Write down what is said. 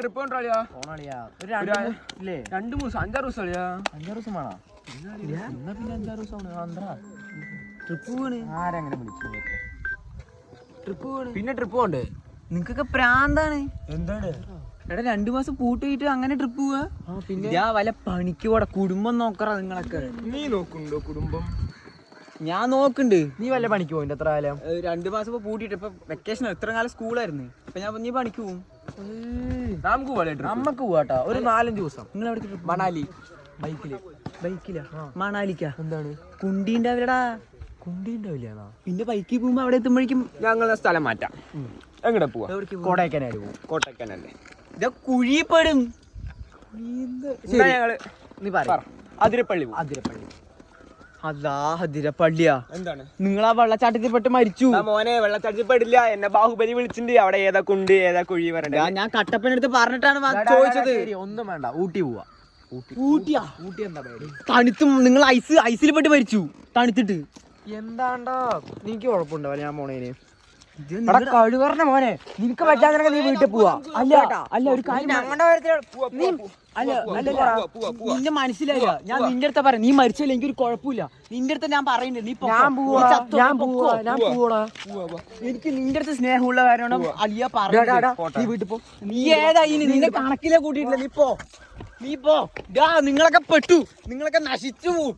Trip കൊണ്ടോളിയാ 2 ദിവസം 5-6 ദിവസം കളിയാ 5-6 ദിവസം വേണോ എന്നാ പിന്നെ 5-6 ദിവസം ട്രിപ്പ് പോണ് ആരെങ്ങനെ വിളിച്ചു ട്രിപ്പ് പോണ് പിന്നെ ട്രിപ്പ് പോണ്ട് നിങ്ങക്കൊക്കെ പ്രാന്താണ് എന്താണ് എടാ 2 മാസം പൂട്ടിയിട്ട് അങ്ങനെ ട്രിപ്പ് പോവാ പിന്നെ വല്ല പണിക്ക് പോടാ കുടുംബം നോക്കറ നിങ്ങളൊക്കെ നീ നോക്കുന്നുണ്ടോ കുടുംബം ഞാൻ നോക്കുന്നുണ്ട് നീ വല്ല പണിക്ക് പോയിന്റ് എത്ര കാലം 2 മാസം ഇപ്പൊ പൂട്ടിയിട്ട് ഇപ്പൊ വെക്കേഷൻ എത്ര കാലം സ്കൂളായിരുന്നു ഇപ്പൊ ഞാൻ നീ പണിക്ക് പോവും നമുക്ക് പോലെ നമ്മക്ക് പോവാട്ടാ ഒരു 4-5 ദിവസം നിങ്ങൾ എവിടെ മണാലി ബൈക്കിലാ മണാലിക്കാ എന്താണ് കുണ്ടീൻ്റെ അവരടാ കുണ്ടി ഉണ്ടാവില്ല പിന്നെ ബൈക്കിൽ പോകുമ്പോ അവിടെ എത്തുമ്പോഴേക്കും ഞങ്ങൾ സ്ഥലം മാറ്റാം എങ്ങടെ പോവാ എവിടേക്ക് പോവാ? കോടൈക്കനാല് പോവും കോട്ടയ്ക്കനല്ലേ ഇത് കുഴിപ്പെടും ഞങ്ങള് നീ പറ അതിരപ്പള്ളി പോവും അതിരപ്പള്ളി അതാ അതിരപ്പള്ളിയാ എന്താണ് നിങ്ങൾ ആ വെള്ളച്ചാട്ടത്തിൽ പെട്ട് മരിച്ചു മോനെ വെള്ളച്ചാട്ടത്തിൽ പെടില്ല എന്നെ ബാഹുബലി വിളിച്ചിട്ടുണ്ട് അവിടെ ഏതാ കുണ്ട് ഏതാ കുഴി പറയണ്ടേ ഞാൻ കട്ടപ്പനടുത്ത് പറഞ്ഞിട്ടാണ് ചോദിച്ചത് ഒന്നും വേണ്ട ഊട്ടി പോവാ ഊട്ടിയാ ഊട്ടി എന്താ പേര് തണുത്തും നിങ്ങൾ ഐസിൽ പെട്ട് മരിച്ചു തണുത്തിട്ട് എന്താണ്ടാ നിനക്ക് കുഴപ്പമുണ്ടോ ഞാൻ പോണേന് കഴിവറ മോനെ നിനക്ക് പറ്റാതെ നീ വീട്ടിൽ പോവാ അല്ല ഒരു കാര്യം നിന്നെ മനസ്സിലായില്ല ഞാൻ നിന്റെ അടുത്ത പറയാം നീ മരിച്ചല്ലേ എനിക്കൊരു കുഴപ്പമില്ല നിന്റെ അടുത്ത് ഞാൻ പറയുന്നുണ്ട് എനിക്ക് നിന്റെ അടുത്ത് സ്നേഹമുള്ള കാര്യമാണ് അലിയ പറഞ്ഞു നീ വീട്ടിൽ പോ നീ ഏതാ നിന്നെ കണക്കിലെ കൂട്ടിയിട്ടില്ല നീ പോ നിങ്ങളൊക്കെ പെട്ടു നിങ്ങളൊക്കെ നശിച്ചു പോവും